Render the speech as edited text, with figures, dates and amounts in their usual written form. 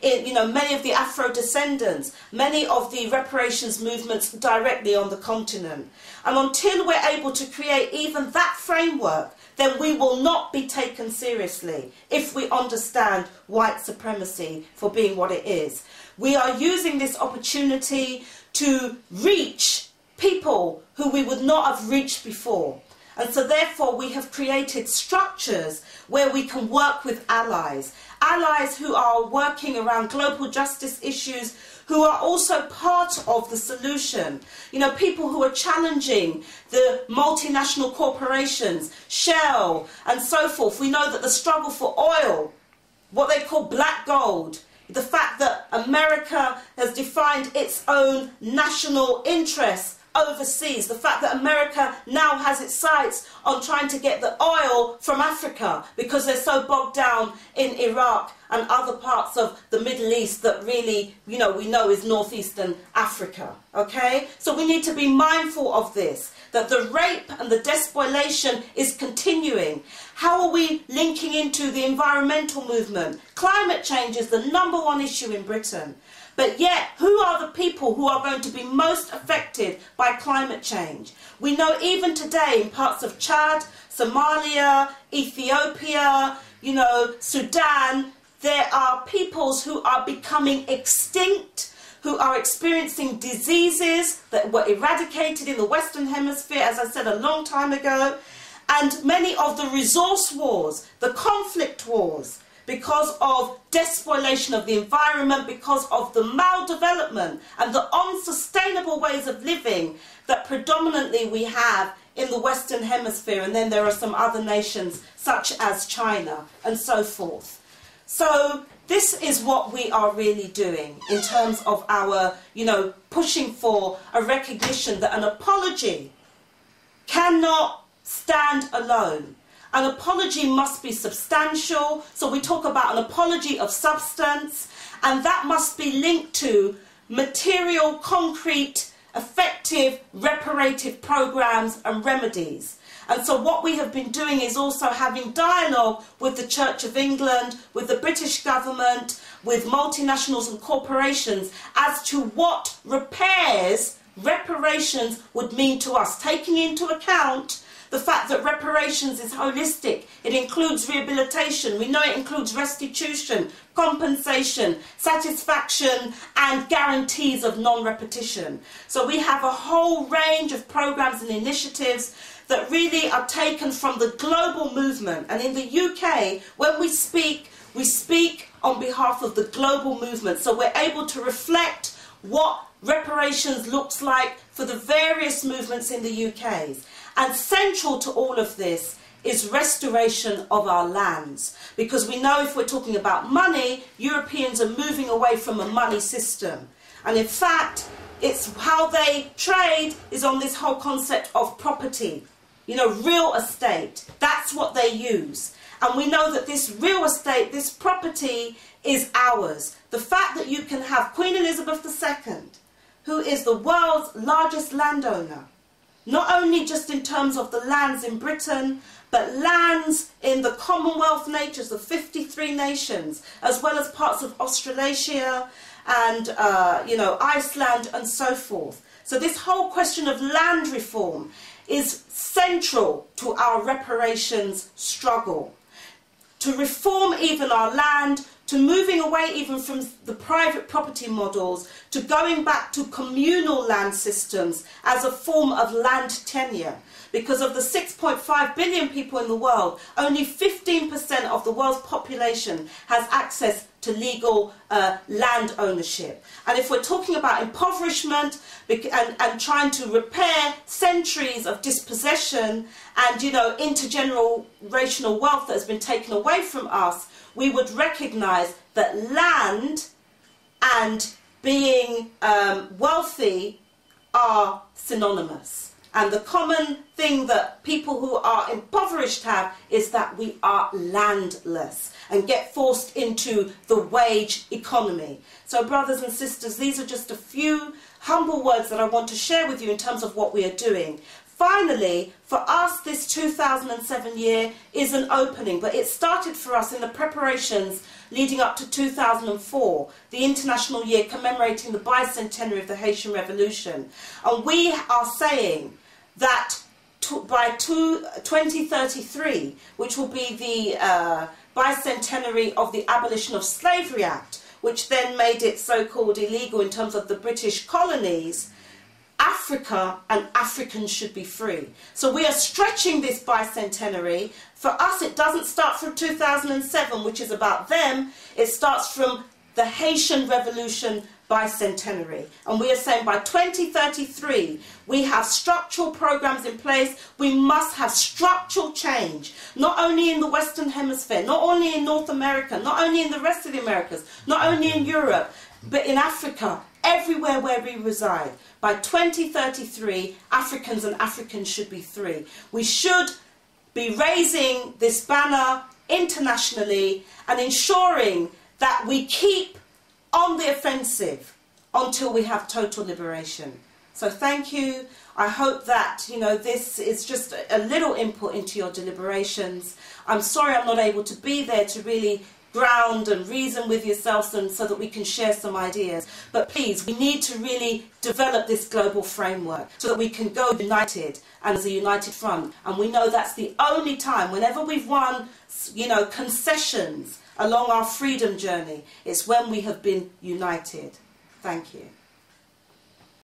you know, many of the Afro descendants, many of the reparations movements directly on the continent. And until we're able to create even that framework, then we will not be taken seriously if we understand white supremacy for being what it is. We are using this opportunity to reach people who we would not have reached before. And so therefore we have created structures where we can work with allies who are working around global justice issues, who are also part of the solution. You know, people who are challenging the multinational corporations, Shell and so forth. We know that the struggle for oil, what they call black gold, the fact that America has defined its own national interests overseas, the fact that America now has its sights on trying to get the oil from Africa because they're so bogged down in Iraq and other parts of the Middle East that really, you know, we know is northeastern Africa, okay? So we need to be mindful of this, that the rape and the despoilation is continuing. How are we linking into the environmental movement? Climate change is the #1 issue in Britain. But yet, who are the people who are going to be most affected by climate change? We know even today in parts of Chad, Somalia, Ethiopia, you know, Sudan, there are peoples who are becoming extinct, who are experiencing diseases that were eradicated in the Western Hemisphere, as I said a long time ago, and many of the resource wars, the conflict wars, because of despoilation of the environment, because of the maldevelopment and the unsustainable ways of living that predominantly we have in the Western Hemisphere. And then there are some other nations such as China and so forth. So this is what we are really doing in terms of our, you know, pushing for a recognition that an apology cannot stand alone. An apology must be substantial, so we talk about an apology of substance, and that must be linked to material, concrete, effective, reparative programs and remedies. And so what we have been doing is also having dialogue with the Church of England, with the British government, with multinationals and corporations as to what reparations would mean to us, taking into account the fact that reparations is holistic. It includes rehabilitation. We know it includes restitution, compensation, satisfaction, and guarantees of non-repetition. So we have a whole range of programs and initiatives that really are taken from the global movement. And in the UK, when we speak on behalf of the global movement. So we're able to reflect what reparations looks like for the various movements in the UK. And central to all of this is restoration of our lands. Because we know if we're talking about money, Europeans are moving away from a money system. And in fact, it's how they trade is on this whole concept of property. You know, real estate. That's what they use. And we know that this real estate, this property is ours. The fact that you can have Queen Elizabeth II, who is the world's largest landowner, not only just in terms of the lands in Britain, but lands in the Commonwealth natures, the 53 nations, as well as parts of Australasia and, you know, Iceland and so forth. So this whole question of land reform is central to our reparations struggle. To reform even our land, to moving away even from the private property models, to going back to communal land systems as a form of land tenure. Because of the 6.5 billion people in the world, only 15% of the world's population has access to legal land ownership. And if we're talking about impoverishment and trying to repair centuries of dispossession and, you know, intergenerational wealth that has been taken away from us, we would recognise that land and being wealthy are synonymous. And the common thing that people who are impoverished have is that we are landless and get forced into the wage economy. So brothers and sisters, these are just a few humble words that I want to share with you in terms of what we are doing. finally, for us, this 2007 year is an opening, but it started for us in the preparations leading up to 2004, the International Year commemorating the bicentenary of the Haitian Revolution. And we are saying that by 2033, which will be the bicentenary of the Abolition of Slavery Act, which then made it so-called illegal in terms of the British colonies, Africa and Africans should be free. So we are stretching this bicentenary. For us, it doesn't start from 2007, which is about them. It starts from the Haitian Revolution bicentenary. And we are saying by 2033, we have structural programs in place. We must have structural change, not only in the Western Hemisphere, not only in North America, not only in the rest of the Americas, not only in Europe, but in Africa, everywhere where we reside. By 2033, Africans and Africans should be free. We should be raising this banner internationally and ensuring that we keep on the offensive until we have total liberation. So thank you. I hope that, this is just a little input into your deliberations. I'm sorry I'm not able to be there to really ground and reason with yourselves and so that we can share some ideas. But please, we need to really develop this global framework so that we can go united and as a united front. And we know that's the only time, whenever we've won, concessions along our freedom journey, it's when we have been united. Thank you.